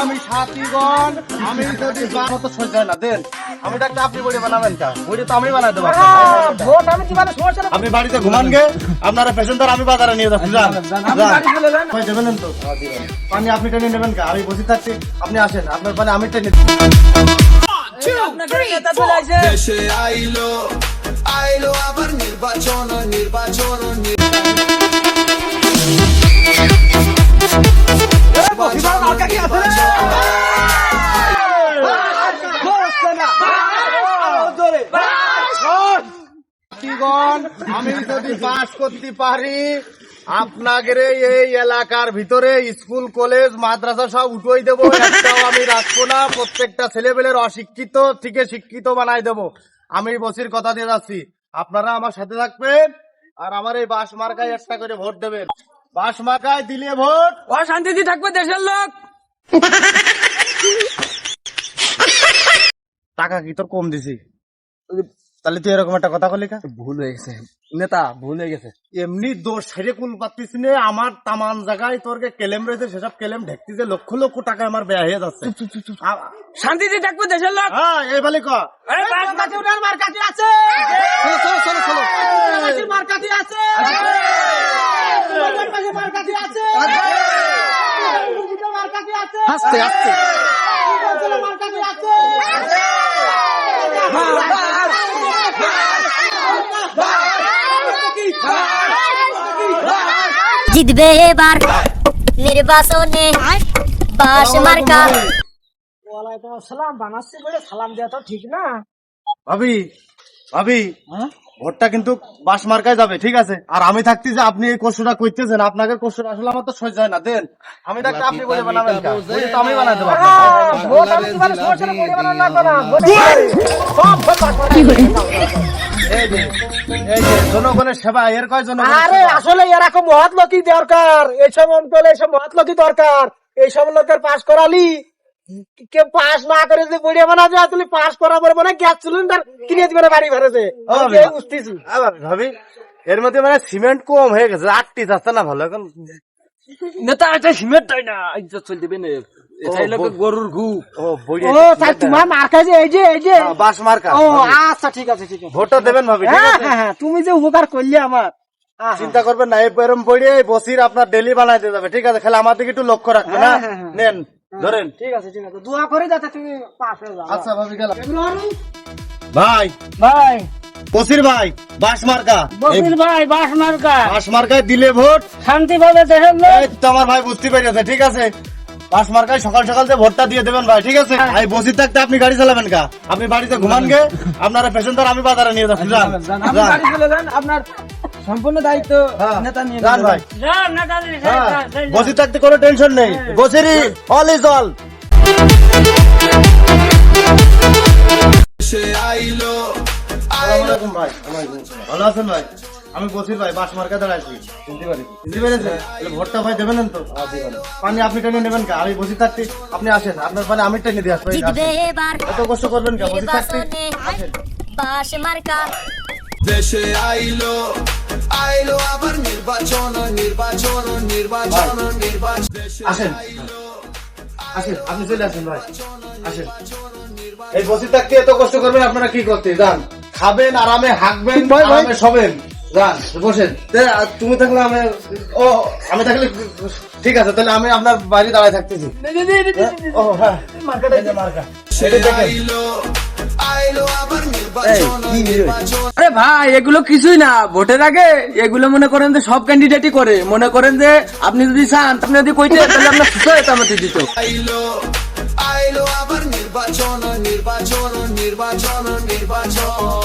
আমি সাথীগণ, আমি যদি মতো সহ্য হয় না দেন, আমি ডাক্তার আপনি বড়ি বানাবেন কা? বড়ি তো আমি বানাই দেবো। আপনি বাড়িতে ঘুমান গে, আপনারা পেশেন্টার আমি বাজারে নিয়ে যাচ্ছি। দেবেন তো পানি আপনি টেনে নেবেন কা? আমি বসে থাকছি, আপনি আসেন, আপনার পানি আমি টেনে দেশে আইলো আইলো আবার নির্বাচন নির্বাচন আমি যদি পাস করতে পারি, আপনাদের এই এলাকার ভিতরে স্কুল কলেজ মাদ্রাসা সব উঠোই দেবো, একটাও আমি রাখবো না। প্রত্যেকটা ছেলেপেলের অশিক্ষিত থেকে শিক্ষিত বানাই দেবো। আমি বসির কথা দিয়ে যাচ্ছি, আপনারা আমার সাথে থাকবেন আর আমার এই বাস মার্কায় একটা করে ভোট দেবেন। বাস মার্কায় দিলে ভোট, অশান্তিতে থাকবে দেশের লোক। টাকা কি তোর কম দিছি? তাহলে তুই এরকম একটা কথা বলি? ভুল হয়ে গেছে নেতা, ভুল হয়ে গেছে। এমনি দোষ সেরে কুল পাচ্ছিস নে, আমার তামান জায়গায় তোরকে কেলেম রয়েছে, সেসব কেলেম ঢেকতে যে লক্ষ লক্ষ টাকা আমার ব্যয় হয়ে যাচ্ছে। শান্তিতে থাকবে দেশের লোক। হ্যাঁ এই বলি ক আস্তে আস্তে জিতবে এবার নির্বাচনে বাস মার্কা। ওয়ালাইকুম আসসালাম। বানাচ্ছি বলে সালাম দেওয়া তো ঠিক না। ভাবি ভাবি ভোটটা কিন্তু বাস মার্কায় যাবে, ঠিক আছে? আর আমি থাকতে যে আপনি এই কষ্টটা করতেছেন, আপনাদের কষ্টটা আসলে আমার তো সহ্য হয় না। দেন আমি ডাক্তার আপনি বলে বানাবেন কা? বলে তো আমি বানাই দেবো। ভোট আমি তোমার সমস্যা করে বানানো লাগবে না। এই যে জনগণের সেবা, এর কয় জনগণ। আরে আসলে এরকম মহৎ লোকই দরকার, এইসব অঞ্চলে এইসব মহৎ লোকই দরকার। এইসব লোকের পাস করালি, কেউ পাস না করে যে বড়িয়া বানা যায়, আসলে পাস করা পরে মানে গ্যাস সিলিন্ডার কিনে দিবে না বাড়ি ভাড়াতে। বুঝতেছি ভাবি এর মধ্যে মানে সিমেন্ট কম হয়ে গেছে, আটটি যাচ্ছে না ভালো এখন। নেতা এটা সিমেন্ট হয় না, ইজ্জত চল দেবে না। এটাই লোক গরুর ঘু। ও বড়ি ও তাই তোমার মার্কা যে এই যে এই যে বাস মার্কা। ও আচ্ছা ঠিক আছে ঠিক আছে। ভোটটা দেবেন ভাবি, ঠিক হ্যাঁ আছে? হ্যাঁ, তুমি যে উপকার করলে আমার, চিন্তা করবেন না, এরম পড়ে বসির আপনার ডেলি বানাইতে যাবে, ঠিক আছে? খালি আমার দিকে একটু লক্ষ্য রাখবেন। হ্যাঁ, হ্যাঁ হ্যাঁ, নেন ধরেন। ঠিক আছে ঠিক আছে, দোয়া করে যাতে তুমি পাস হয়ে যাও। আচ্ছা ভাবি গেলাম। ভাই ভাই বসির ভাই বাস মার্কা, বসির ভাই বাস মার্কা, বাস মার্কায় দিলে ভোট শান্তি পাবে দেশের লোক। এই তো আমার ভাই বুঝতে পেরেছে, ঠিক আছে? বাস মার্কায় সকাল সকাল যে ভোটটা দিয়ে দেবেন ভাই, ঠিক আছে? এই বসির থাকতে আপনি গাড়ি চালাবেন কা? আপনি বাড়িতে ঘুমান গে, আপনারা পেশেন্টার আমি বাজারে নিয়ে যাচ্ছি। যান আপনি বাড়ি চলে যান, আপনার সম্পূর্ণ দায়িত্ব নেতা নিয়ে যান ভাই। যান নেতাজি, হ্যাঁ, যান, যান। বসির থাকতে কোনো টেনশন নেই, বসিরই অল ইজ অল। দেশে আইলো আসসালামু আলাইকুম ভাই। ভালো আছেন ভাই? আমি বসির ভাই, বাস মার্কা দাঁড়াইছি। চিনতে পেরেছেন? তাহলে ভোটটা ভাই দেবেন তো? পানি আপনি টেনে নেবেন কা? আমি বসে থাকতে, আপনি আসেন, আপনার পানি আমি টেনে দিয়ে আসবো। জিতবে এবার এত কষ্ট করবেন কা? বসে থাকতে নির্বাচনে বাস মার্কা। দেশে আইলো আইলো আবার নির্বাচন নির্বাচন নির্বাচন নির্বাচন দেশে আসেন, আসেন, আপনি চলে আসেন ভাই, আসেন। এই বসে থাকতে এত কষ্ট করবেন আপনারা কি করতে? যান, খাবেন আরামে, হাঁকবেন আরামে, শোবেন। যান বসেন। তুমি থাকলে আমি, ও আমি থাকলে ঠিক আছে, তাহলে আমি আপনার বাড়ি দাঁড়ায় থাকতেছি। ও হ্যাঁ, মার্কাটা এই যে মার্কা, সেটা দেখেন। আইলো আইলো আবার নির্বাচন নির্বাচন আরে ভাই এগুলো কিছুই না। ভোটের আগে এগুলো মনে করেন যে সব ক্যান্ডিডেটই করে। মনে করেন যে আপনি যদি চান, আপনি যদি কইতে, তাহলে আপনার সুসাইড আমাকে দিত। আইলো আইলো আবার নির্বাচন নির্বাচন নির্বাচন নির্বাচন